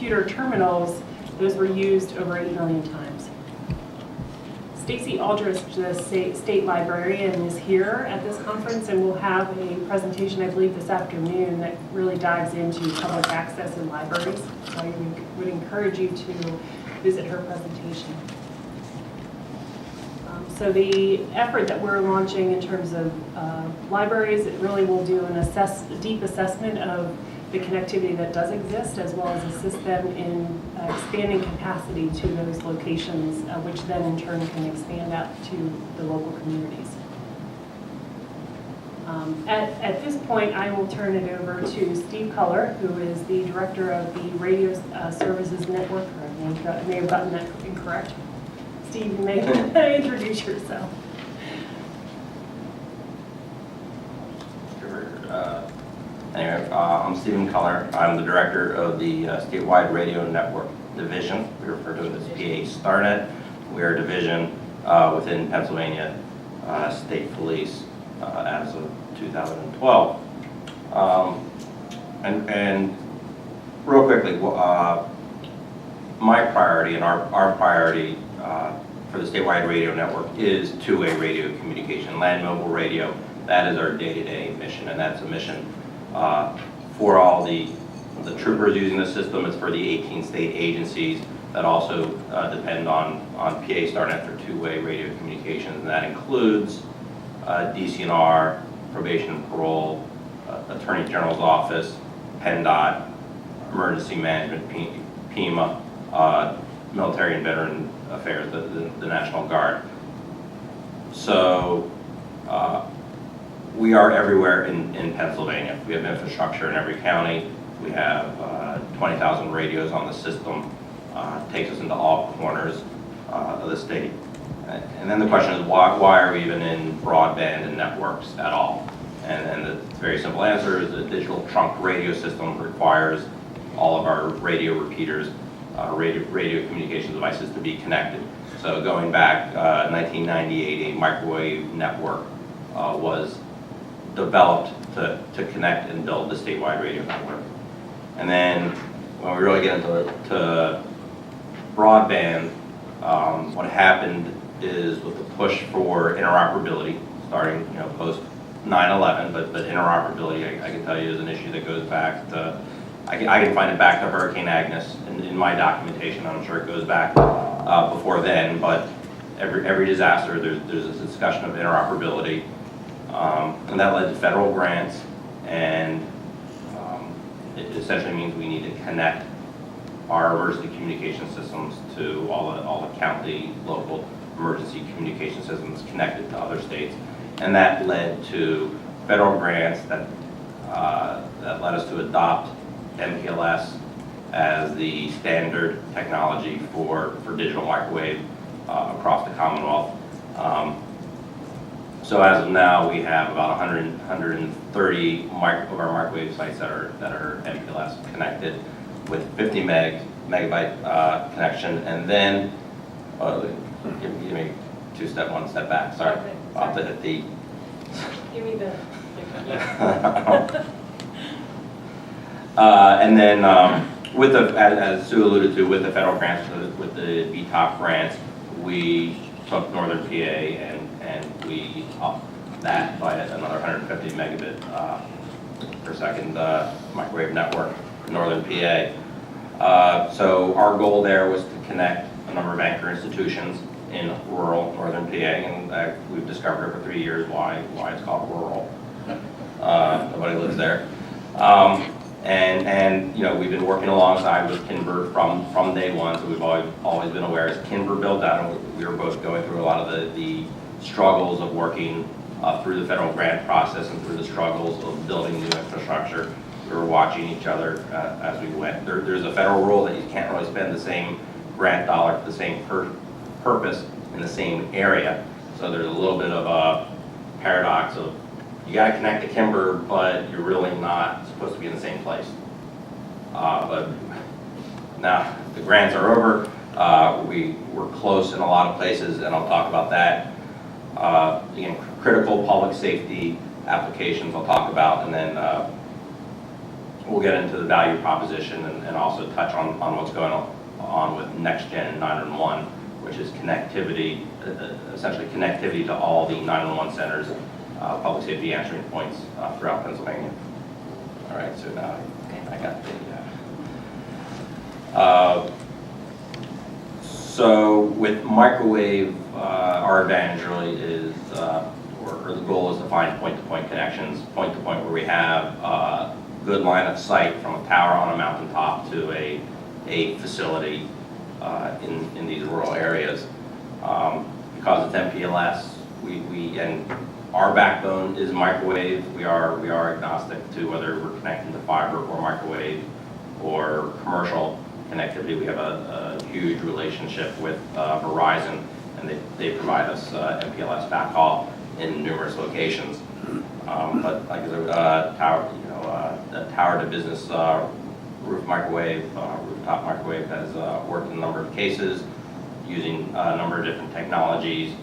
computer terminals, those were used over 8 million times. Stacy Aldrich, the state librarian, is here at this conference and will have a presentation, I believe, this afternoon that really dives into public access in libraries. So I would encourage you to visit her presentation. So the effort that we're launching in terms of libraries, it really will do a deep assessment of the connectivity that does exist, as well as assist them in expanding capacity to those locations, which then in turn can expand out to the local communities. At this point, I will turn it over to Steve Culler, who is the director of the Radio Services Network. I may have gotten that incorrect. Steve, you may introduce yourself. Anyway, I'm Stephen Culler. I'm the director of the Statewide Radio Network Division. We refer to it as PA-Statewide. We are a division within Pennsylvania State Police as of 2012. And real quickly, my priority and our priority for the Statewide Radio Network is two-way radio communication, land mobile radio. That is our day-to-day mission, and that's a mission for all the troopers using the system. It's for the 18 state agencies that also depend on PA-Statewide for two-way radio communications, and that includes DCNR, Probation and Parole, Attorney General's Office, PennDOT, Emergency Management, PEMA, Military and Veteran Affairs, the National Guard. So we are everywhere in Pennsylvania. We have infrastructure in every county. We have 20,000 radios on the system. Takes us into all corners of the state. And then the question is, why are we even in broadband and networks at all? And the very simple answer is the digital trunk radio system requires all of our radio repeaters, radio communication devices to be connected. So going back 1998, a microwave network was developed to connect and build the statewide radio network. And then when we really get into broadband, what happened is with the push for interoperability, starting post 9/11, but interoperability, I can tell you, is an issue that goes back to, I can find it back to Hurricane Agnes in my documentation. I'm sure it goes back before then, but every disaster, there's a discussion of interoperability, and that led to federal grants, and it essentially means we need to connect our emergency communication systems to all the county, local emergency communication systems connected to other states, and that led to federal grants that led us to adopt MPLS as the standard technology for digital microwave across the Commonwealth. So as of now, we have about 130 of our microwave sites that are MPLS connected with 50 megabyte connection, and then give me one step back. Sorry, Okay, I'll have to hit the. Give me the. And then with the, as Sue alluded to, with the federal grants, with the BTOP grants, we took Northern PA and we upped that by another 150 megabit per second microwave network for Northern PA. So our goal there was to connect a number of anchor institutions in rural Northern PA, and we've discovered over 3 years why it's called rural. Nobody lives there. And we've been working alongside with Kinver from day one, so we've always been aware as Kinver built out, and we were both going through a lot of the struggles of working through the federal grant process and through the struggles of building new infrastructure. We were watching each other as we went. There's a federal rule that you can't really spend the same grant dollar for the same purpose in the same area. So there's a little bit of a paradox of you got to connect to Kimber, but you're really not supposed to be in the same place. But now the grants are over. We're close in a lot of places, and I'll talk about that. Again, critical public safety applications I'll talk about, and then we'll get into the value proposition and also touch on what's going on with Next Gen 911, which is connectivity, essentially connectivity to all the 911 centers, public safety answering points throughout Pennsylvania. All right, so now I got the. So with microwave, our advantage really is, or the goal is to find point-to-point connections, point-to-point where we have good line of sight from a tower on a mountaintop to a facility in these rural areas. Because it's MPLS, and our backbone is microwave. We are agnostic to whether we're connecting to fiber or microwave or commercial connectivity. We have a huge relationship with Verizon, and they provide us MPLS backhaul in numerous locations. But like a tower, a tower to business roof microwave, rooftop microwave has worked in a number of cases using a number of different technologies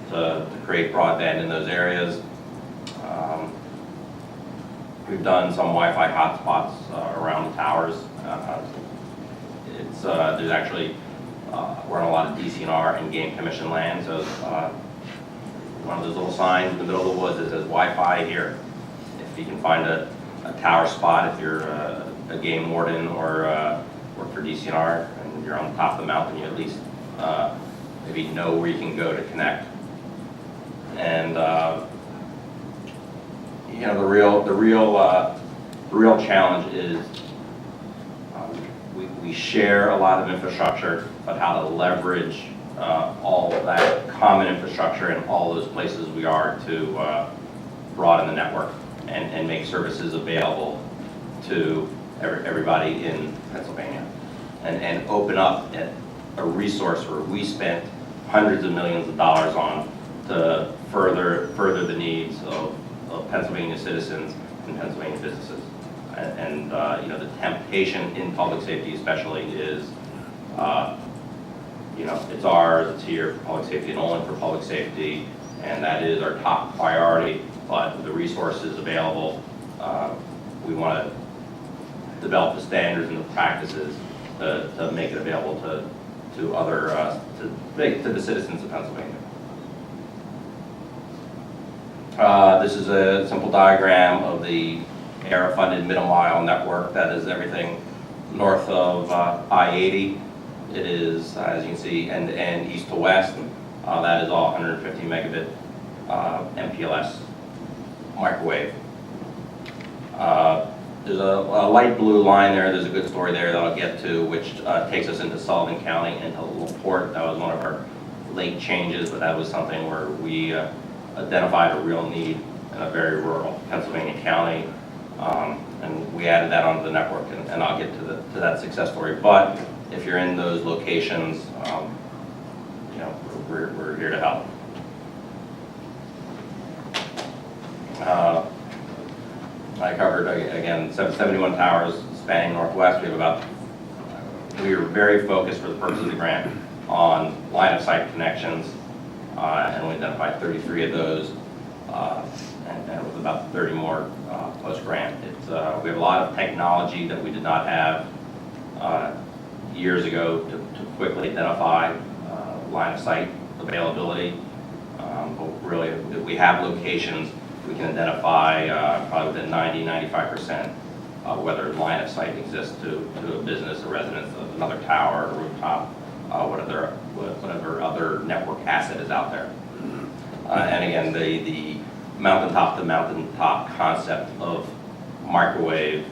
to create broadband in those areas. We've done some Wi-Fi hotspots around the towers. There's actually, we're on a lot of DCNR and game commission land, so one of those little signs in the middle of the woods that says Wi-Fi here. If you can find a tower spot, if you're a game warden or work for DCNR and you're on the top of the mountain, you at least maybe know where you can go to connect. And the real challenge is we share a lot of infrastructure, but how to leverage all of that common infrastructure in all those places we are to broaden the network and make services available to everybody in Pennsylvania, and open up a resource where we spent hundreds of millions of dollars on to further the needs of Pennsylvania citizens and Pennsylvania businesses. And the temptation in public safety especially is, it's ours, it's here for public safety and only for public safety, and that is our top priority, but with the resources available, we want to develop the standards and the practices to make it available to other, to the citizens of Pennsylvania. This is a simple diagram of the ARRA-funded middle mile network. That is everything north of I-80. It is, as you can see, end-to-end, east to west. That is all 150 megabit MPLS microwave. There's a light blue line there. There's a good story there that I'll get to, which takes us into Sullivan County, into LaPorte. That was one of our late changes, but that was something where we identified a real need in a very rural Pennsylvania county, and we added that onto the network, and I'll get to that success story. But if you're in those locations, we're here to help. I covered, again, 71 towers spanning Northwest. We were very focused for the purpose of the grant on line of sight connections, and we identified 33 of those, and with about 30 more post-grant. We have a lot of technology that we did not have years ago to quickly identify line of sight availability, but really, if we have locations, we can identify probably within 90–95% whether line of sight exists to a business, a residence, another tower, a rooftop, whatever other network asset is out there. And again, the mountaintop to mountaintop concept of microwave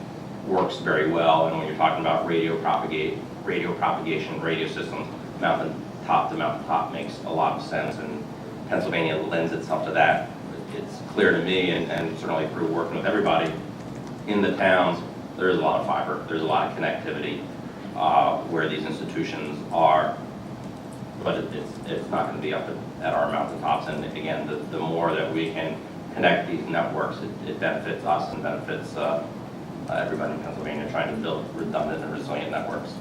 works very well. And when you're talking about radio propagation, radio systems, mountaintop to mountaintop makes a lot of sense. And Pennsylvania lends itself to that. It's clear to me, and certainly through working with everybody in the towns, there's a lot of fiber, there's a lot of connectivity where these institutions are, but it's not going to be up at our mountaintops. And again, the more that we can connect these networks, it benefits us and benefits everybody in Pennsylvania trying to build redundant and resilient networks.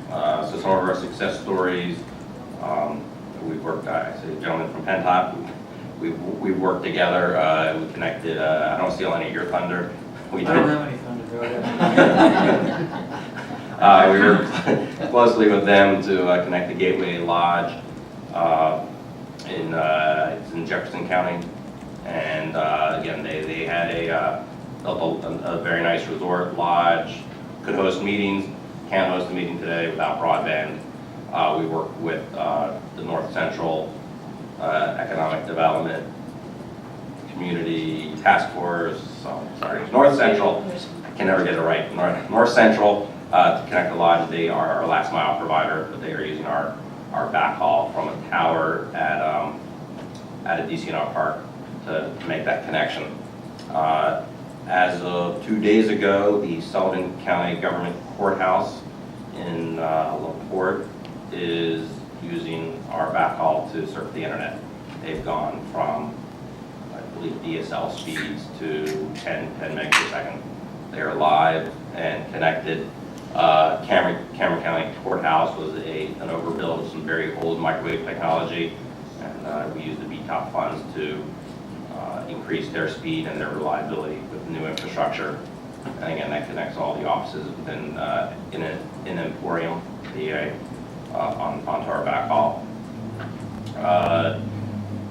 So some of our success stories. We've worked, I see a gentleman from PennTop. We've worked together. We connected, I don't steal any of your thunder, We I don't did. have any fun to go We worked closely with them to connect the Gateway Lodge it's in Jefferson County. And again, they had a very nice resort lodge, could host meetings, can't host a meeting today without broadband. We work with the North Central Economic Development Community Task Force, North Central, I can never get it right, North Central to connect the lodge. They are our last mile provider, but they are using our backhaul from a tower at a DCNR park to make that connection. As of 2 days ago, the Sullivan County Government Courthouse in LaPorte is using our backhaul to surf the internet. They've gone from, I believe, DSL speeds to 10 megs per second. They are live and connected. Cameron County Courthouse was an overbuild of some very old microwave technology, and we used the BTOP funds to increase their speed and their reliability with the new infrastructure. And again, that connects all the offices within in Emporium, PA, onto our backhaul.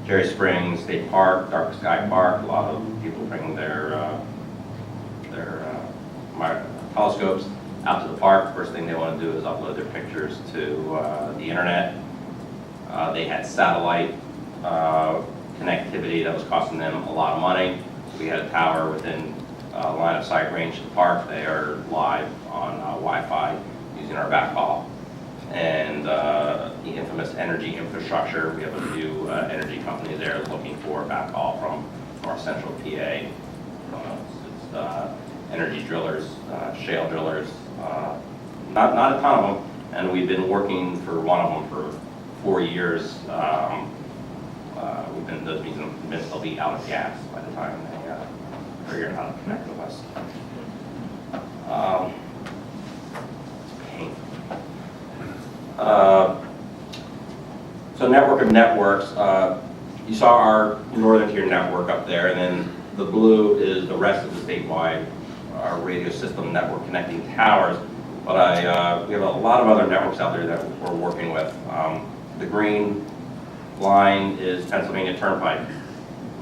Jerry Springs State Park, Dark Sky Park, a lot of people bring their telescopes out to the park. First thing they want to do is upload their pictures to the internet. They had satellite connectivity that was costing them a lot of money. We had a tower within line of sight range to the park. They are live on Wi-Fi using our backhaul. And the infamous energy infrastructure, we have a few energy companies there looking for backhaul from our central PA. It's energy drillers, shale drillers, not a ton of them, and we've been working for one of them for 4 years. Those means they'll be out of gas by the time they figure out how to connect with us. Pain. So network of networks. You saw our northern tier network up there, and then the blue is the rest of the statewide radio system network connecting towers. But we have a lot of other networks out there that we're working with. The green line is Pennsylvania Turnpike.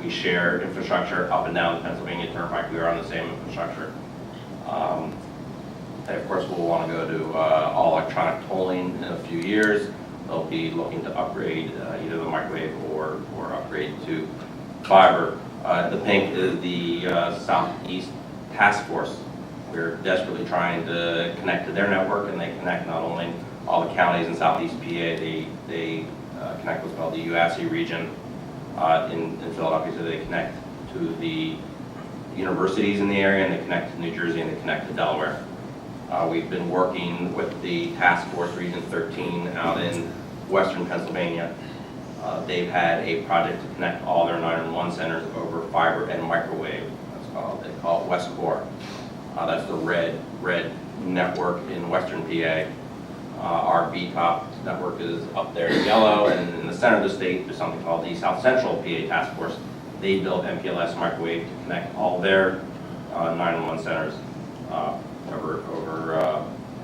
We share infrastructure up and down the Pennsylvania Turnpike. We are on the same infrastructure. And of course, we'll want to go to all electronic tolling in a few years. They'll be looking to upgrade either the microwave or upgrade to fiber. The pink is the Southeast Task Force. We're desperately trying to connect to their network, and they connect not only all the counties in Southeast PA, they connect what's called the UASC region in Philadelphia, so they connect to the universities in the area, and they connect to New Jersey, and they connect to Delaware. We've been working with the Task Force Region 13 out in Western Pennsylvania. They've had a project to connect all their 911 centers over fiber and microwave. They call it West Core. That's the red network in Western PA. Our BTOP network is up there in yellow, and in the center of the state, there's something called the South Central PA Task Force. They built MPLS microwave to connect all their 911 centers over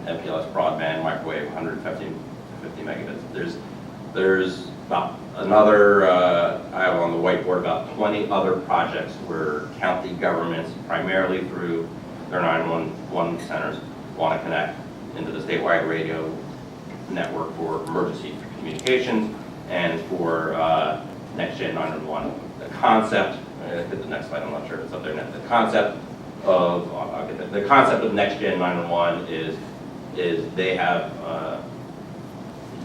MPLS broadband microwave, 150 megabits. There's about another, I have on the whiteboard about 20 other projects where county governments, primarily through their 911 centers, want to connect into the statewide radio network for emergency communications and for Next Gen 911. The concept, hit the next slide, I'm not sure if it's up there now. The concept of, the concept of Next Gen 911 is they have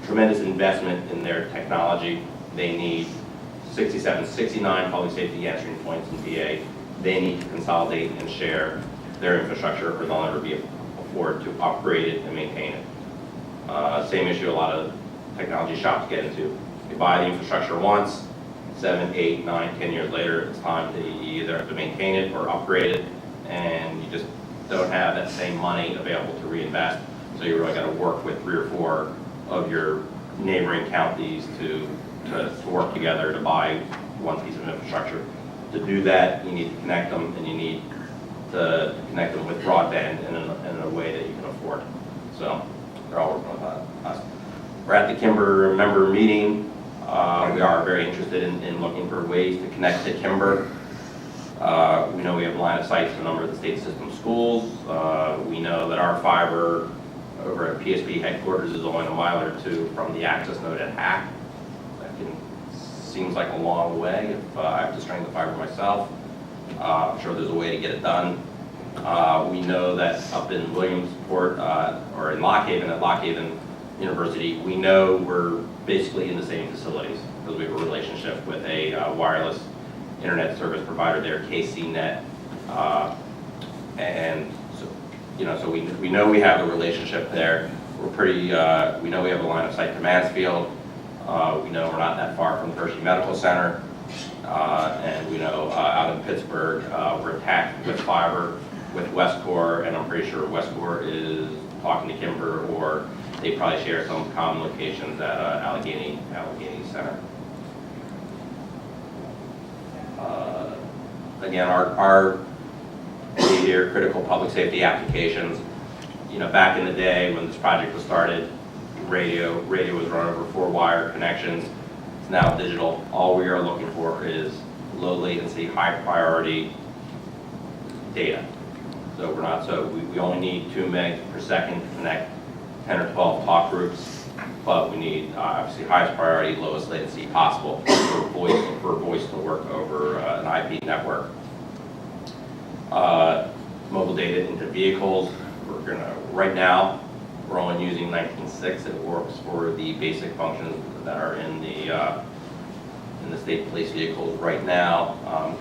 tremendous investment in their technology. They need 69 public safety answering points in PA. They need to consolidate and share their infrastructure, or they'll never be afford to upgrade it and maintain it. Same issue a lot of technology shops get into. You buy the infrastructure once, 7, 8, 9, 10 years later, it's time to either have to maintain it or upgrade it, and you just don't have that same money available to reinvest. So you really got to work with 3 or 4 of your neighboring counties to work together to buy one piece of infrastructure. To do that, you need to connect them, and you need to connect them with broadband in a way that you can afford. So they're all working with us. We're at the Kimber member meeting. We are very interested in looking for ways to connect to Kimber. We know we have line of sight to a number of the state system schools. We know that our fiber over at PSP headquarters is only a mile or two from the access node at Hack. Seems like a long way if I have to string the fiber myself. I'm sure there's a way to get it done. We know that up in Williamsport, or in Lock Haven, at Lock Haven University, we know we're basically in the same facilities because we have a relationship with a wireless internet service provider there, KCNet. And so, so we know we have a relationship there. We're pretty, we know we have a line of sight to Mansfield. We know we're not that far from Hershey Medical Center. And we know out in Pittsburgh, we're attached with fiber with Westcor, and I'm pretty sure Westcor is talking to Kimber, or they probably share some common locations at Allegheny Center. Again, our here critical public safety applications. Back in the day when this project was started, radio was run over 4-wire connections. It's now digital. All we are looking for is low latency, high priority data. So we only need 2 megs per second to connect 10 or 12 talk groups, but we need obviously highest priority, lowest latency possible for voice to work over an IP network. Mobile data into vehicles. Right now, we're only using 19.6. It works for the basic functions that are in the state police vehicles right now.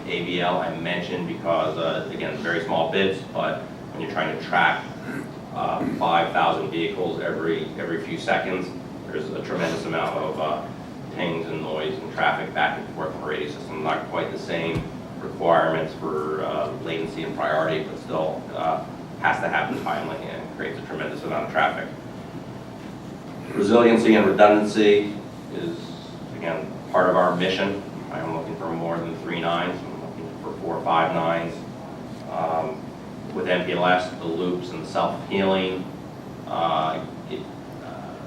AVL I mentioned because, again, very small bits, but when you're trying to track 5,000 vehicles every few seconds, there's a tremendous amount of pings and noise and traffic back and forth from the radio system. Not quite the same requirements for latency and priority, but still has to happen timely and creates a tremendous amount of traffic. Resiliency and redundancy is, again, part of our mission. I am looking for more than 3 nines. I'm looking for 4 or 5 nines. With MPLS, the loops and the self-healing, it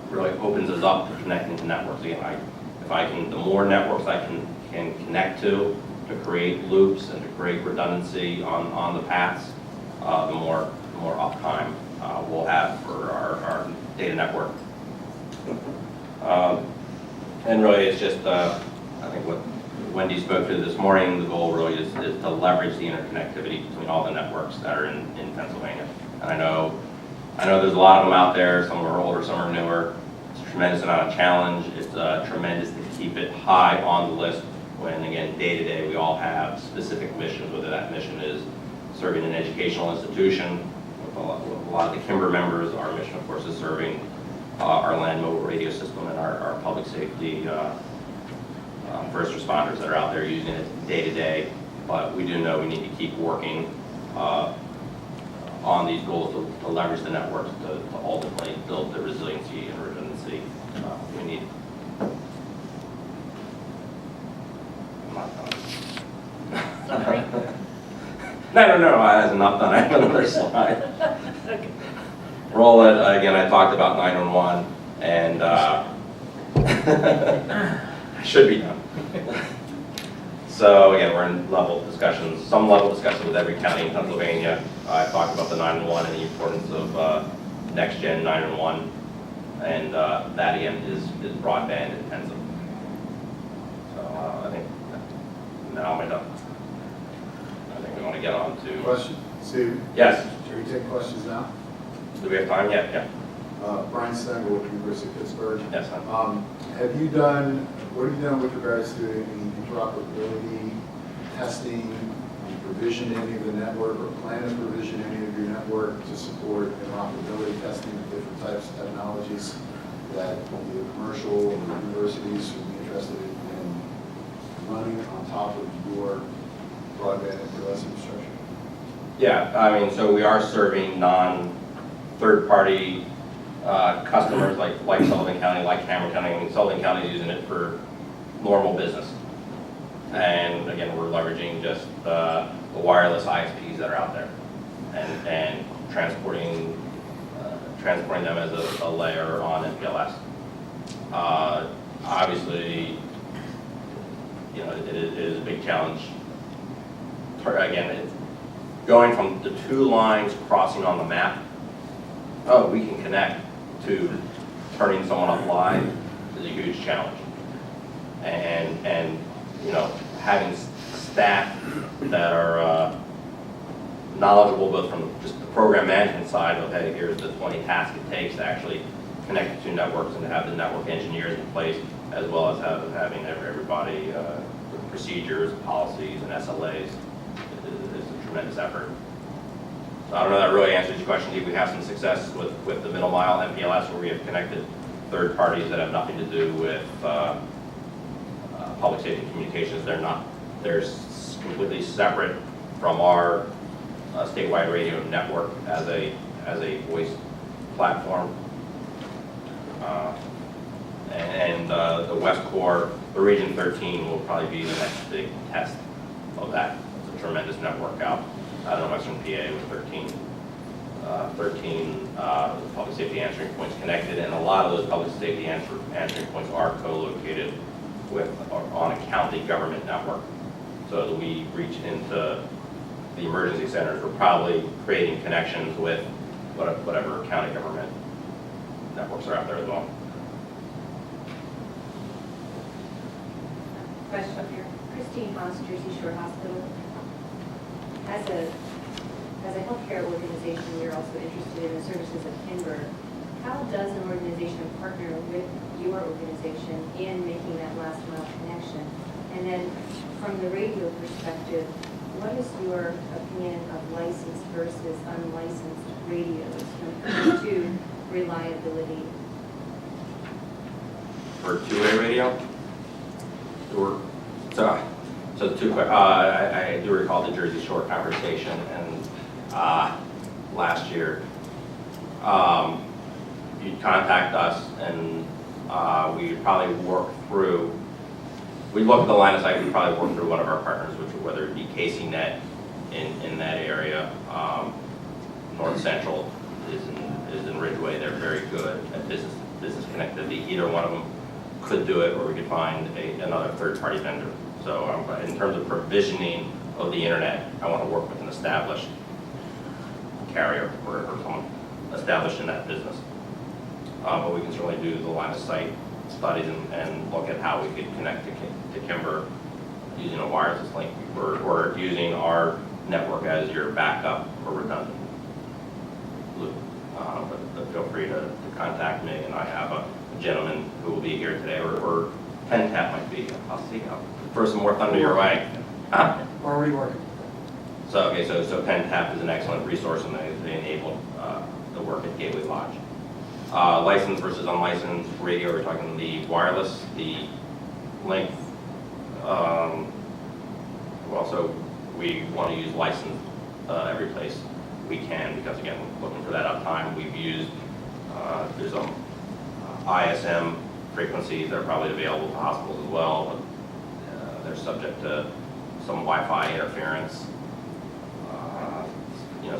really opens us up to connecting to networks. Again, the more networks I can connect to create loops and to create redundancy on the paths, the more uptime we'll have for our data network. And really, it's just, I think what Wendy spoke to this morning, the goal really is to leverage the interconnectivity between all the networks that are in Pennsylvania. And I know there's a lot of them out there. Some are older, some are newer. It's a tremendous amount of challenge. It's tremendous to keep it high on the list when, again, day to day, we all have specific missions, whether that mission is serving an educational institution. With a lot of the Kimber members, our mission, of course, is serving our land mobile radio system and our public safety first responders that are out there using it day to day. But we do know we need to keep working on these goals to leverage the networks to ultimately build the resiliency and redundancy we need. I'm not done. No, I have enough done. I have another slide. Okay. Roll it. Again, I talked about 911, and I should be done. So again, we're in some level discussions with every county in Pennsylvania. I talked about the 911 and the importance of next-gen 911, and that again is broadband intensive. So I think now I'm done. I think we want to get on to Question? Steve? Yes. Should we take questions now? Do we have time? Yeah. Brian Stengel with University of Pittsburgh. Yes. What have you done with regards to any interoperability testing, provision any of the network, or plan to provision any of your network to support interoperability testing of different types of technologies that the commercial or universities would be interested in running on top of your broadband MPLS infrastructure? Yeah, I mean, so we are serving non-third-party customers like Sullivan County, like Cameron County. I mean, Sullivan County is using it for normal business. And again, we're leveraging just the wireless ISPs that are out there. and transporting them as a layer on MPLS. Obviously, you know, it is a big challenge. Again, it's going from the two lines crossing on the map. Oh, we can connect to turning someone up live is a huge challenge. And you know, having staff that are knowledgeable both from just the program management side of, hey, here's the 20 tasks it takes to actually connect the two networks and to have the network engineers in place, as well as having everybody, procedures, policies, and SLAs is a tremendous effort. So I don't know if that really answers your question. We have some success with the middle mile MPLS, where we have connected third parties that have nothing to do with public safety communications. They're completely separate from our statewide radio network as a voice platform. The West Core, the Region 13 will probably be the next big test of that. It's a tremendous network out in Western PA with 13 public safety answering points connected, and a lot of those public safety answering points are co-located on a county government network. So as we reach into the emergency centers, we're probably creating connections with whatever county government networks are out there as well. Question up here. Christine Haas, Jersey Shore Hospital. As a healthcare organization, we are also interested in the services of Kimber. How does an organization partner with your organization in making that last mile connection? And then from the radio perspective, what is your opinion of licensed versus unlicensed radios when it comes to reliability? For two-way radio? So two quick, I do recall the Jersey Shore conversation, and last year, you'd contact us, and we'd probably work through, we'd look at the line of sight, we'd probably work through one of our partners, whether it be Casey-Net in that area. North Central is in Ridgeway. They're very good at business connectivity. Either one of them could do it, or we could find another third-party vendor. So in terms of provisioning of the internet, I want to work with an established carrier or someone established in that business. But we can certainly do the line of sight studies and look at how we could connect to Kimber using a wireless link, or using our network as your backup or redundant loop. But feel free to contact me, and I have a gentleman who will be here today, or PennTap might be. I'll see. I'll throw some more thunder your way. Already working. So PennTap is an excellent resource, and they enable the work at Gateway Lodge. Licensed versus unlicensed radio, we're talking the wireless, the length. Also, we want to use licensed every place we can, because again, looking for that uptime. We've used, there's some ISM frequencies that are probably available to hospitals as well, but they're subject to some Wi-Fi interference.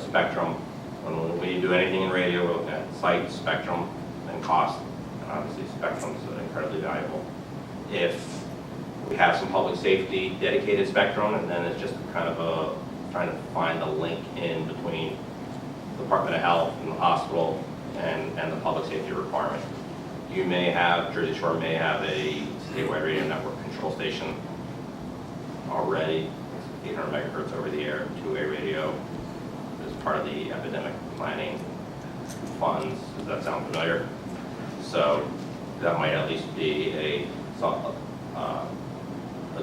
Spectrum. When we do anything in radio, we're looking at site, spectrum, and cost. And obviously, spectrum is incredibly valuable. If we have some public safety dedicated spectrum, and then it's just kind of trying to find the link in between the Department of Health and the hospital and the public safety requirement. You may have, Jersey Shore may have a statewide radio network control station already. It's 800 megahertz over the air, two-way radio. Part of the epidemic planning funds. Does that sound familiar? So that might at least be a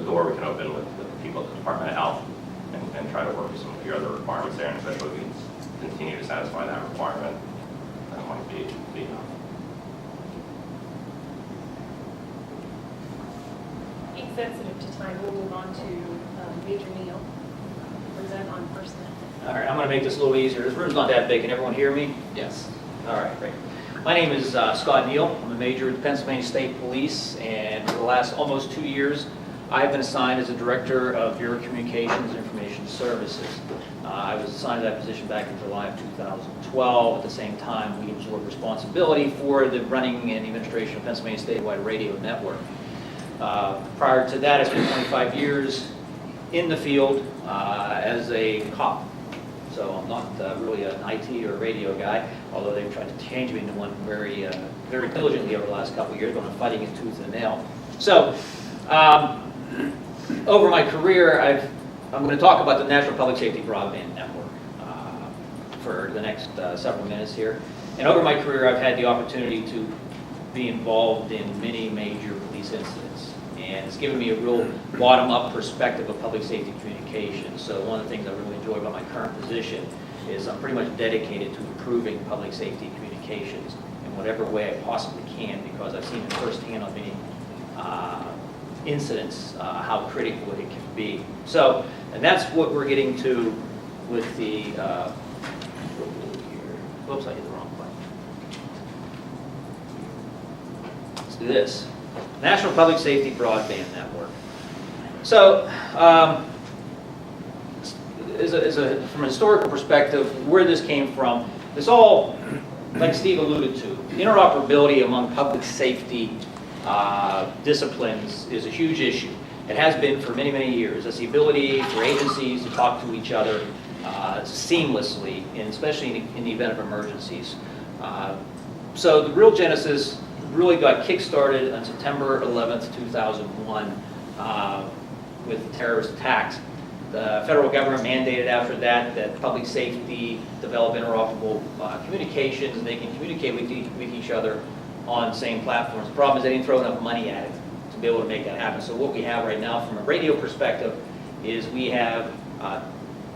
door we can open with the people at the Department of Health and try to work with some of your other requirements there, and especially if we can continue to satisfy that requirement, that might be enough. Being sensitive to time, we'll move on to Major Neal, present on FirstNet. All right, I'm going to make this a little easier. This room's not that big. Can everyone hear me? Yes. All right, great. My name is Scott Neal. I'm a major with the Pennsylvania State Police, and for the last almost 2 years, I've been assigned as the Director of Bureau of Communications and Information Services. I was assigned to that position back in July of 2012. At the same time, we absorbed responsibility for the running and administration of Pennsylvania statewide radio network. Prior to that, I spent 25 years in the field as a cop. So I'm not really an IT or radio guy, although they've tried to change me into one very diligently over the last couple of years, but I'm fighting it tooth and nail. So over my career, I'm going to talk about the National Public Safety Broadband Network for the next several minutes here. And over my career, I've had the opportunity to be involved in many major police incidents. And it's given me a real bottom-up perspective of public safety communications. So one of the things I really enjoy about my current position is I'm pretty much dedicated to improving public safety communications in whatever way I possibly can, because I've seen it firsthand on many incidents how critical it can be. So, and that's what we're getting to with the, whoops, I hit the wrong button. Let's do this. National Public Safety Broadband Network. So, from a historical perspective, where this came from, this all, like Steve alluded to, interoperability among public safety disciplines is a huge issue. It has been for many, many years. It's the ability for agencies to talk to each other seamlessly, and especially in the event of emergencies. So the real genesis really got kick-started on September 11th, 2001 with the terrorist attacks. The federal government mandated after that public safety develop interoperable communications, and they can communicate with each other on the same platforms. The problem is they didn't throw enough money at it to be able to make that happen. So what we have right now from a radio perspective is we have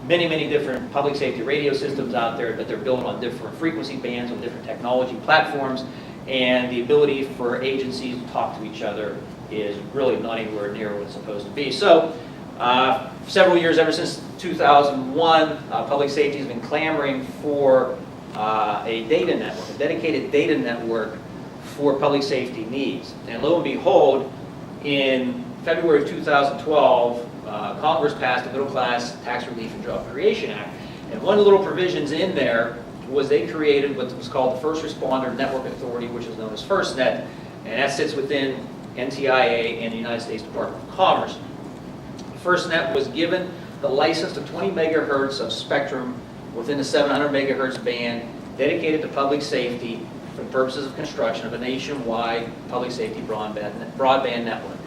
many, many different public safety radio systems out there, but they're built on different frequency bands, on different technology platforms, and the ability for agencies to talk to each other is really not anywhere near what it's supposed to be. So several years, ever since 2001, public safety has been clamoring for a data network, a dedicated data network for public safety needs. And lo and behold, in February of 2012, Congress passed the Middle Class Tax Relief and Job Creation Act. And one of the little provisions in there was they created what was called the First Responder Network Authority, which is known as FirstNet, and that sits within NTIA and the United States Department of Commerce. FirstNet was given the license to 20 megahertz of spectrum within the 700 megahertz band dedicated to public safety for the purposes of construction of a nationwide public safety broadband network.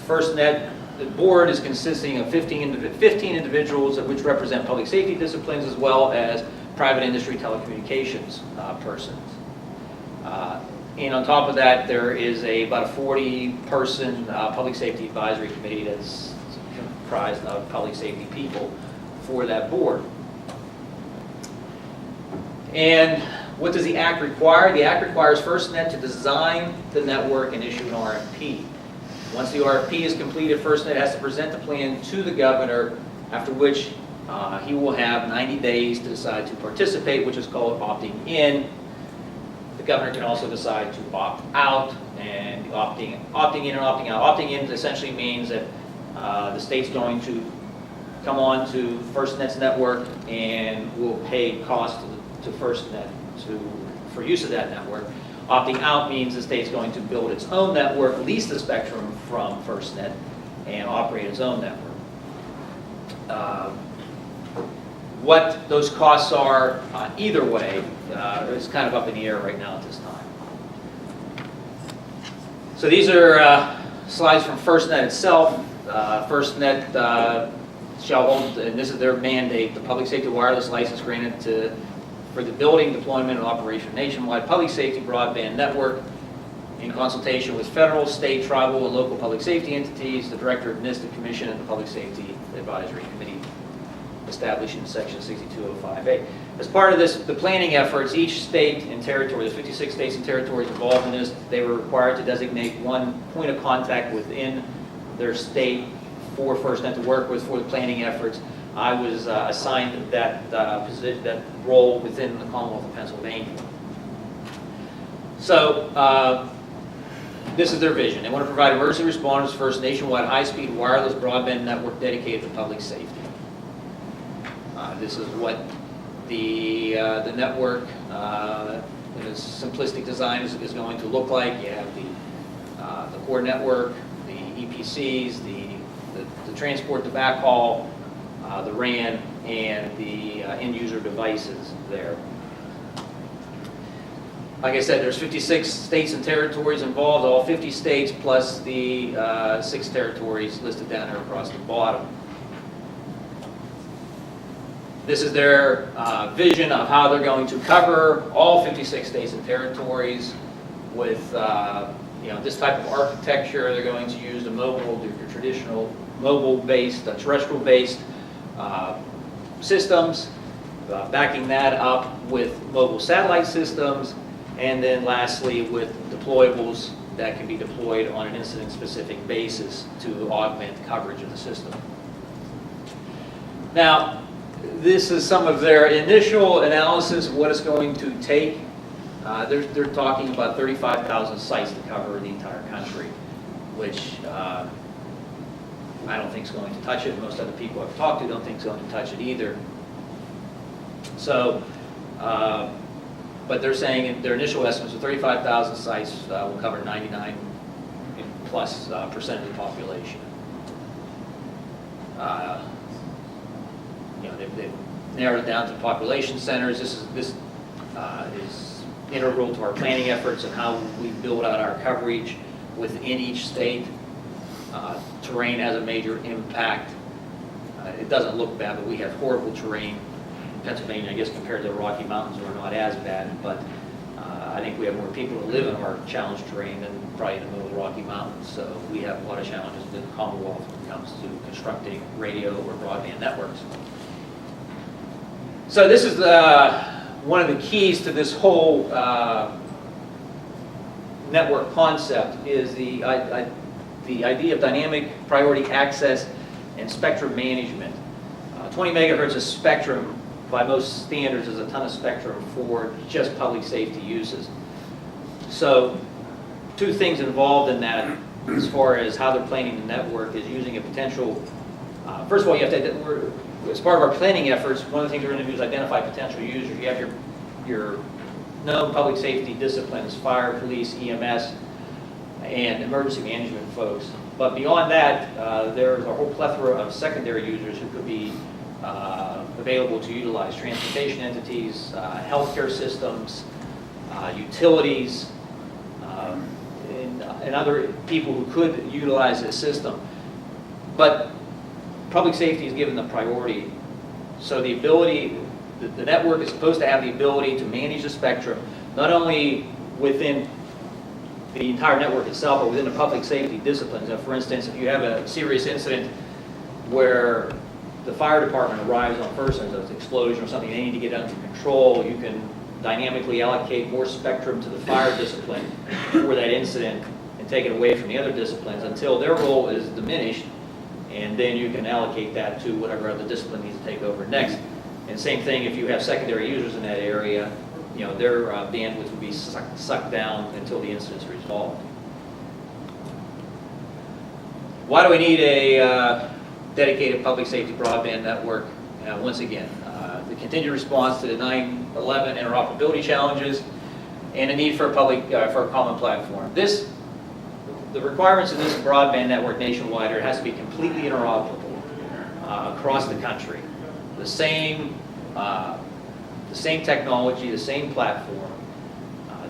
FirstNet, the board is consisting of 15 individuals, which represent public safety disciplines as well as private industry telecommunications persons. And on top of that, there is about a 40-person public safety advisory committee that's comprised of public safety people for that board. And what does the Act require? The Act requires FirstNet to design the network and issue an RFP. Once the RFP is completed, FirstNet has to present the plan to the governor, after which he will have 90 days to decide to participate, which is called opting in. The governor can also decide to opt out, and opting in and opting out. Opting in essentially means that the state's going to come on to FirstNet's network and will pay costs to FirstNet for use of that network. Opting out means the state's going to build its own network, lease the spectrum from FirstNet, and operate its own network. What those costs are either way is kind of up in the air right now at this time. So these are slides from FirstNet itself. FirstNet shall hold, and this is their mandate, the public safety wireless license granted for the building, deployment, and operation of nationwide public safety broadband network in consultation with federal, state, tribal, and local public safety entities, the Director of NIST, the Commission, and the Public Safety Advisory Committee established in Section 6205A. As part of this, the planning efforts, each state and territory, there's 56 states and territories involved in this, they were required to designate one point of contact within their state for FirstNet to work with for the planning efforts. I was assigned that role within the Commonwealth of Pennsylvania. So this is their vision. They want to provide emergency responders first nationwide high-speed wireless broadband network dedicated to public safety. This is what the network in its simplistic design is going to look like. You have the core network, the EPCs, the transport, the backhaul, the RAN, and the end user devices there. Like I said, there's 56 states and territories involved, all 50 states plus the 6 territories listed down here across the bottom. This is their vision of how they're going to cover all 56 states and territories with this type of architecture. They're going to use the mobile, your traditional mobile-based, terrestrial-based systems, backing that up with mobile satellite systems, and then lastly with deployables that can be deployed on an incident-specific basis to augment coverage of the system. Now, this is some of their initial analysis of what it's going to take. They're talking about 35,000 sites to cover the entire country, which I don't think is going to touch it. Most other people I've talked to don't think it's going to touch it either. So, but they're saying in their initial estimates of 35,000 sites will cover 99 plus percent of the population. They've narrowed it down to population centers. This is integral to our planning efforts and how we build out our coverage within each state. Terrain has a major impact. It doesn't look bad, but we have horrible terrain. Pennsylvania, I guess, compared to the Rocky Mountains, we're not as bad, but I think we have more people who live in our challenged terrain than probably in the middle of the Rocky Mountains. So we have a lot of challenges in the Commonwealth when it comes to constructing radio or broadband networks. So this is one of the keys to this whole network concept is the idea of dynamic priority access and spectrum management. 20 megahertz of spectrum by most standards is a ton of spectrum for just public safety uses. So 2 things involved in that as far as how they're planning the network is using a potential, first of all, you have to, as part of our planning efforts, one of the things we're going to do is identify potential users. You have your known public safety disciplines, fire, police, EMS, and emergency management folks. But beyond that, there's a whole plethora of secondary users who could be available to utilize: transportation entities, healthcare systems, utilities, and other people who could utilize this system. But public safety is given the priority. So the ability, the network is supposed to have the ability to manage the spectrum, not only within the entire network itself, but within the public safety disciplines. Now, for instance, if you have a serious incident where the fire department arrives on first and there's an explosion or something they need to get under control, you can dynamically allocate more spectrum to the fire discipline for that incident and take it away from the other disciplines until their role is diminished, and then you can allocate that to whatever other discipline needs to take over next. And same thing if you have secondary users in that area, their bandwidth would be sucked down until the incident's resolved. Why do we need a dedicated public safety broadband network? Once again, the continued response to the 9/11 interoperability challenges and a need for a common platform. The requirements of this broadband network nationwide has to be completely interoperable across the country. The same technology, the same platform.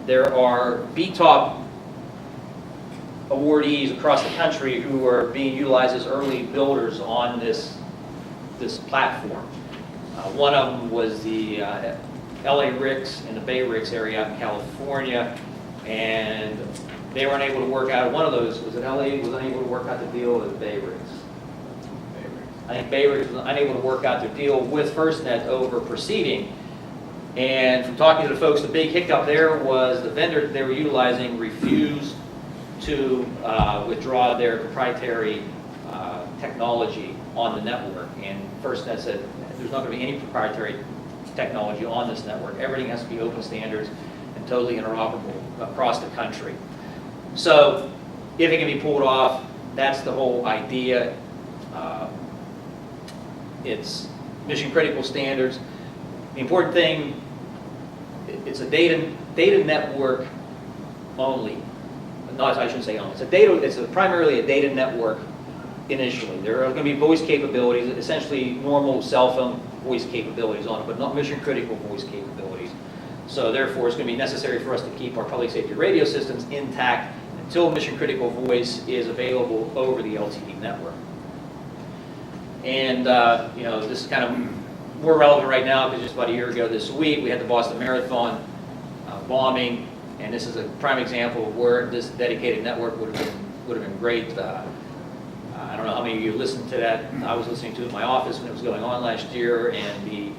There are BTOP awardees across the country who are being utilized as early builders on this platform. One of them was the LA RICS and the Bay RICS area out in California, and they were unable to work out. One of those was LA was unable to work out the deal with Bay RICS. I think Bay RICS was unable to work out their deal with FirstNet over proceeding. And from talking to the folks, the big hiccup there was the vendor that they were utilizing refused to withdraw their proprietary technology on the network. And FirstNet said there's not going to be any proprietary technology on this network. Everything has to be open standards and totally interoperable across the country. So If it can be pulled off, that's the whole idea. It's mission critical standards. The important thing, it's a data network only. No, I shouldn't say only. It's primarily a data network initially. There are going to be voice capabilities, essentially normal cell phone voice capabilities on it, but not mission critical voice capabilities. So therefore, it's going to be necessary for us to keep our public safety radio systems intact until mission critical voice is available over the LTE network. And this is kind of more relevant right now because just about a year ago this week we had the Boston Marathon bombing, and this is a prime example of where this dedicated network would have been great. I don't know how many of you listened to that. I was listening to it in my office when it was going on last year, and the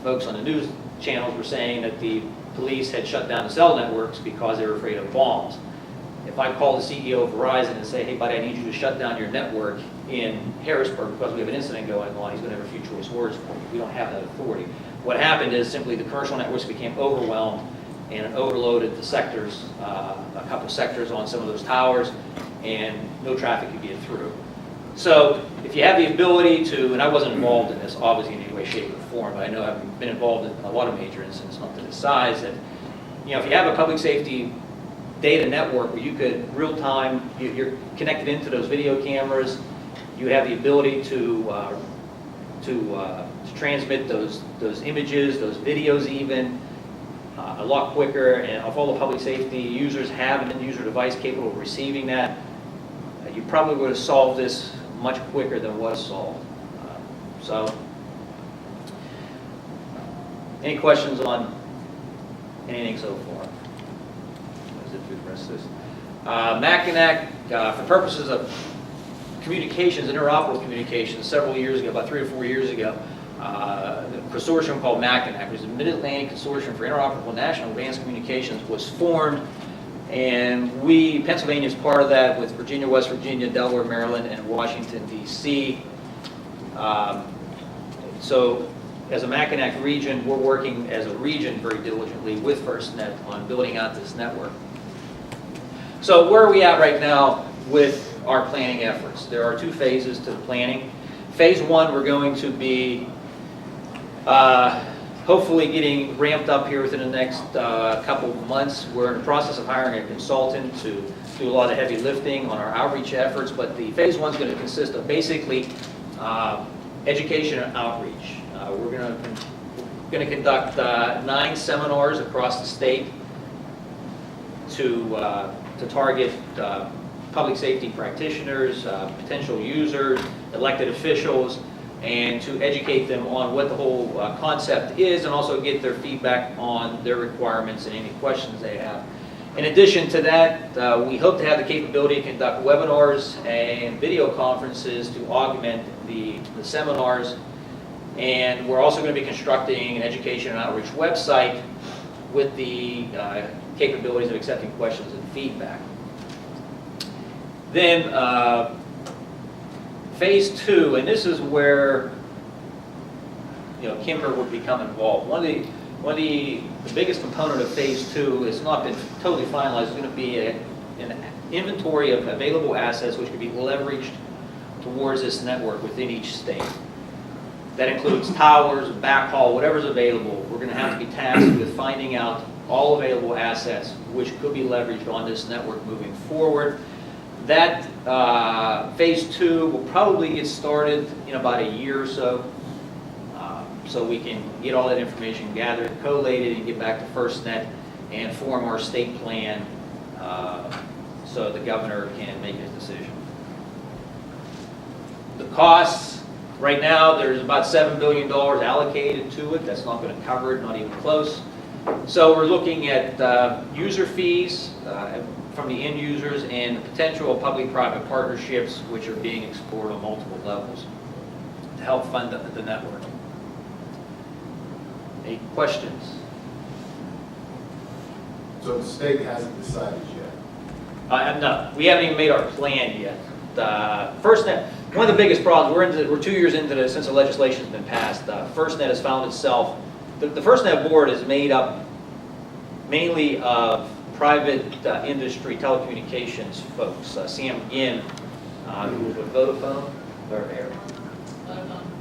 folks on the news channels were saying that the police had shut down the cell networks because they were afraid of bombs. If I call the CEO of Verizon and say, hey buddy, I need you to shut down your network in Harrisburg because we have an incident going on, he's going to have a few choice words for me. We don't have that authority. What happened is simply the commercial networks became overwhelmed and it overloaded the sectors, a couple sectors on some of those towers, and no traffic could get through. So if you have the ability to, and I wasn't involved in this obviously in any way, shape, or form, but I know I've been involved in a lot of major incidents, not to this size, that if you have a public safety data network where you could real time, you're connected into those video cameras, you have the ability to transmit those images, those videos even, a lot quicker, and if all the public safety users have an end user device capable of receiving that, you probably would have solved this much quicker than was solved. Any questions on anything so far? Zip through the rest of this. Mackinac, for purposes of communications, interoperable communications, several years ago, about 3 or 4 years ago, a consortium called Mackinac, which is a Mid-Atlantic Consortium for Interoperable National Advanced Communications, was formed, and Pennsylvania is part of that with Virginia, West Virginia, Delaware, Maryland, and Washington, D.C. So as a Mackinac region, we're working as a region very diligently with FirstNet on building out this network. So where are we at right now with our planning efforts? There are 2 phases to the planning. Phase 1, we're going to be hopefully getting ramped up here within the next couple of months. We're in the process of hiring a consultant to do a lot of heavy lifting on our outreach efforts, but the phase 1 is going to consist of basically education and outreach. We're going to conduct 9 seminars across the state to target public safety practitioners, potential users, elected officials, and to educate them on what the whole concept is, and also get their feedback on their requirements and any questions they have. In addition to that, we hope to have the capability to conduct webinars and video conferences to augment the seminars, and we're also going to be constructing an education and outreach website with the capabilities of accepting questions and feedback. Then phase 2, and this is where Kimber would become involved. One of the biggest component of phase 2 has not been totally finalized. It's going to be an inventory of available assets which could be leveraged towards this network within each state. That includes towers, backhaul, whatever's available. We're going to have to be tasked with finding out all available assets which could be leveraged on this network moving forward. That phase 2 will probably get started in about a year or so, so we can get all that information gathered, collated, and get back to FirstNet and form our state plan so the governor can make his decision. The costs, right now there's about $7 billion allocated to it. That's not going to cover it, not even close. So we're looking at user fees from the end users and potential public-private partnerships which are being explored on multiple levels to help fund the network. Any questions? So the state hasn't decided yet? No, we haven't even made our plan yet. FirstNet, one of the biggest problems, we're 2 years into this since the legislation's been passed. FirstNet has found itself, the FirstNet board is made up mainly of private industry telecommunications folks. Sam McGinn, who was with Vodafone,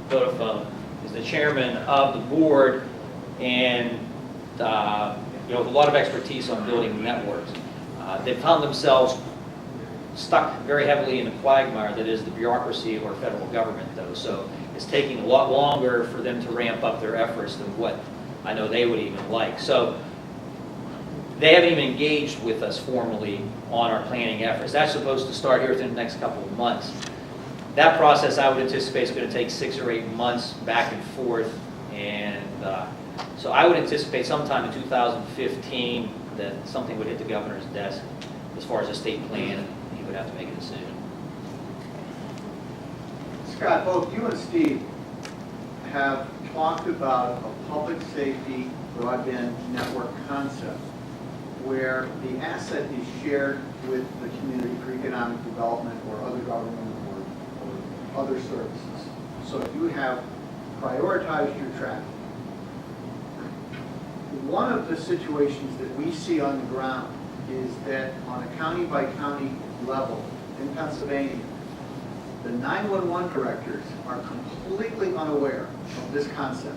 Vodafone, is the chairman of the board, and with a lot of expertise on building networks. They found themselves stuck very heavily in the quagmire that is the bureaucracy of our federal government, though. So it's taking a lot longer for them to ramp up their efforts than what I know they would even like. So they haven't even engaged with us formally on our planning efforts. That's supposed to start here within the next couple of months. That process, I would anticipate, is going to take 6 or 8 months back and forth. And so I would anticipate sometime in 2015 that something would hit the governor's desk as far as a state plan, and he would have to make a decision. Scott, both you and Steve have talked about a public safety broadband network concept where the asset is shared with the community for economic development or other government or other services. So if you have prioritized your traffic, one of the situations that we see on the ground is that on a county-by-county level in Pennsylvania, the 911 directors are completely unaware of this concept.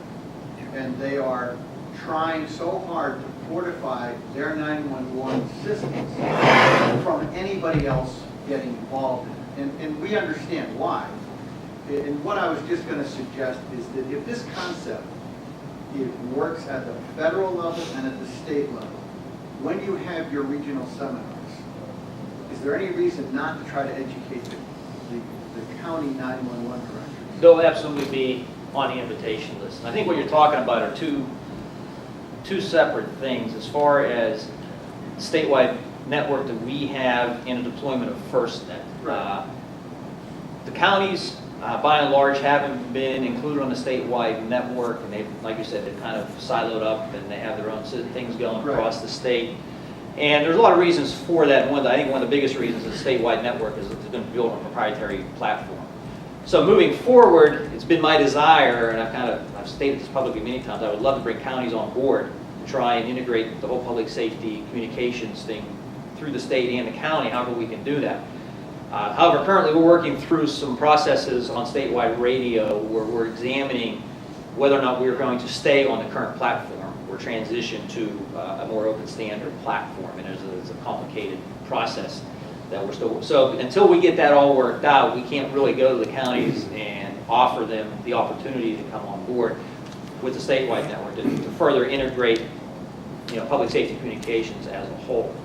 And they are trying so hard to fortify their 911 systems from anybody else getting involved in it. And we understand why. And what I was just going to suggest is that if this concept, it works at the federal level and at the state level, when you have your regional seminars, is there any reason not to try to educate the county 911 directors? They'll absolutely be on the invitation list. And I think what you're talking about are two separate things. As far as statewide network that we have in a deployment of FirstNet. Right. The counties, by and large, haven't been included on the statewide network, and they've, like you said, they've kind of siloed up and they have their own things going across the state. And there's a lot of reasons for that. I think one of the biggest reasons is the statewide network is that it's going to build on a proprietary platform. So moving forward, it's been my desire, and I've stated this publicly many times, I would love to bring counties on board to try and integrate the whole public safety communications thing through the state and the county, however we can do that. However, currently we're working through some processes on statewide radio where we're examining whether or not we're going to stay on the current platform or transition to a more open standard platform. And there's a complicated process that we're still, so until we get that all worked out, we can't really go to the counties and offer them the opportunity to come on board with the statewide network to further integrate, public safety communications as a whole.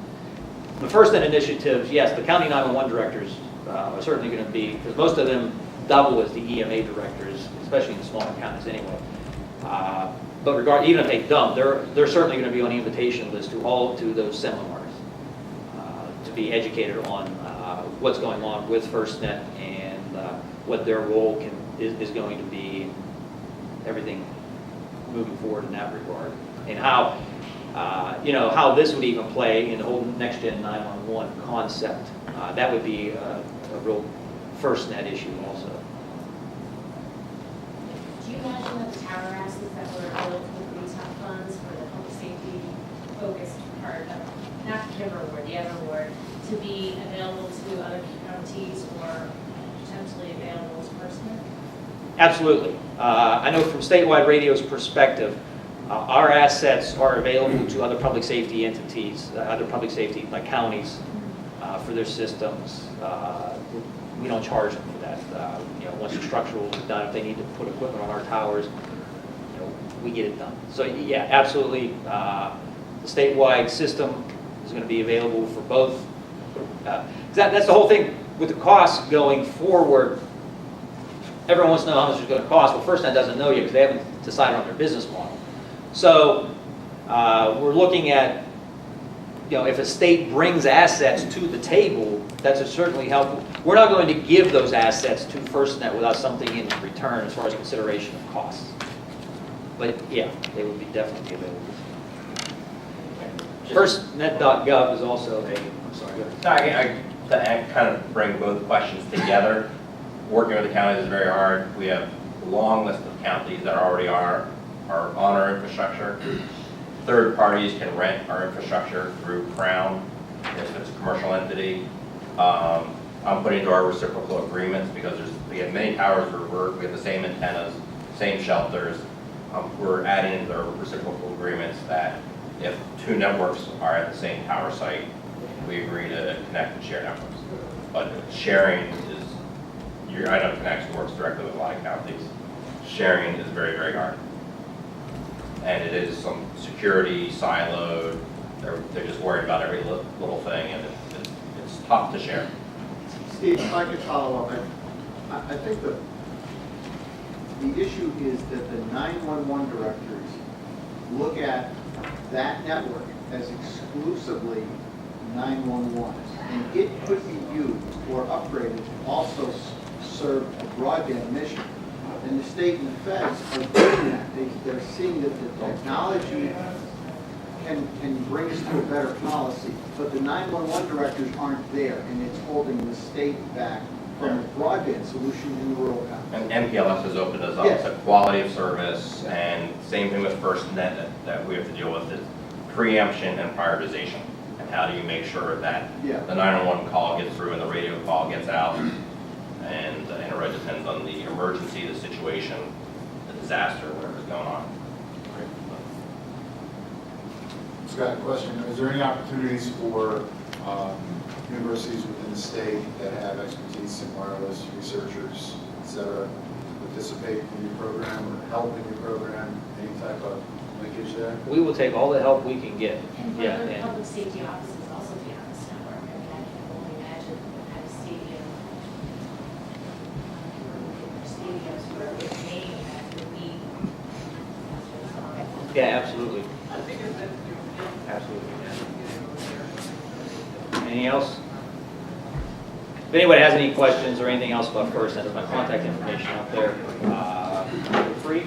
The FirstNet initiatives, yes, the county 911 directors are certainly going to be, because most of them double as the EMA directors, especially in the smaller counties anyway. But even if they don't, they're certainly going to be on the invitation list to those seminars to be educated on what's going on with FirstNet and what their role is going to be, everything moving forward in that regard, and how how this would even play in the whole next-gen 911 concept. That would be a real FirstNet issue also. Do you imagine that the tower assets that were available from these funds for the public safety focused part of, not the Kimber Award, the other award, to be available to other counties or potentially available to FirstNet? Absolutely. I know from statewide radio's perspective, our assets are available to other public safety entities, other public safety, like counties, for their systems. We don't charge them for that. Once the structural is done, if they need to put equipment on our towers, we get it done. So yeah, absolutely. The statewide system is going to be available for both. That's the whole thing with the costs going forward. Everyone wants to know how much it's going to cost. Well, FirstNet doesn't know yet because they haven't decided on their business model. So we're looking at, if a state brings assets to the table, that's certainly helpful. We're not going to give those assets to FirstNet without something in return as far as consideration of costs. But yeah, they would be definitely available. FirstNet.gov is also I'm sorry, go ahead. I kind of bring both questions together. Working with the counties is very hard. We have a long list of counties that already are on our infrastructure. Third parties can rent our infrastructure through Crown, if it's a commercial entity. I'm putting into our reciprocal agreements because we have many towers where we have the same antennas, same shelters. We're adding into our reciprocal agreements that if two networks are at the same tower site, we agree to connect and share networks. But sharing is, I know Connection works directly with a lot of counties. Sharing is very, very hard. And it is some security siloed. They're just worried about every little thing, and it's tough to share. Steve, if I could follow up, I think the issue is that the 911 directors look at that network as exclusively 911, and it could be used or upgraded to also serve a broadband mission. And the state and the feds are doing that. They're seeing that the technology can bring us to a better policy, but the 911 directors aren't there, and it's holding the state back from a broadband solution in the rural counties. And MPLS has opened us up Yes. to quality of service, and same thing with FirstNet that we have to deal with is preemption and prioritization. And how do you make sure that Yeah. the 911 call gets through and the radio call gets out? And it really depends on the emergency, the situation, the disaster, whatever's going on. Scott, a question, is there any opportunities for universities within the state that have expertise in wireless, researchers, et cetera, to participate in your program or help in your program, any type of linkage there? We will take all the help we can get. And for Yeah, the and- public safety offices also be on this network. I mean, I can only imagine what kind of stadiums where we're paying that would be. Yeah, absolutely. Absolutely. Anything else? If anybody has any questions or anything else about FirstNet, there's my contact information up there. Free.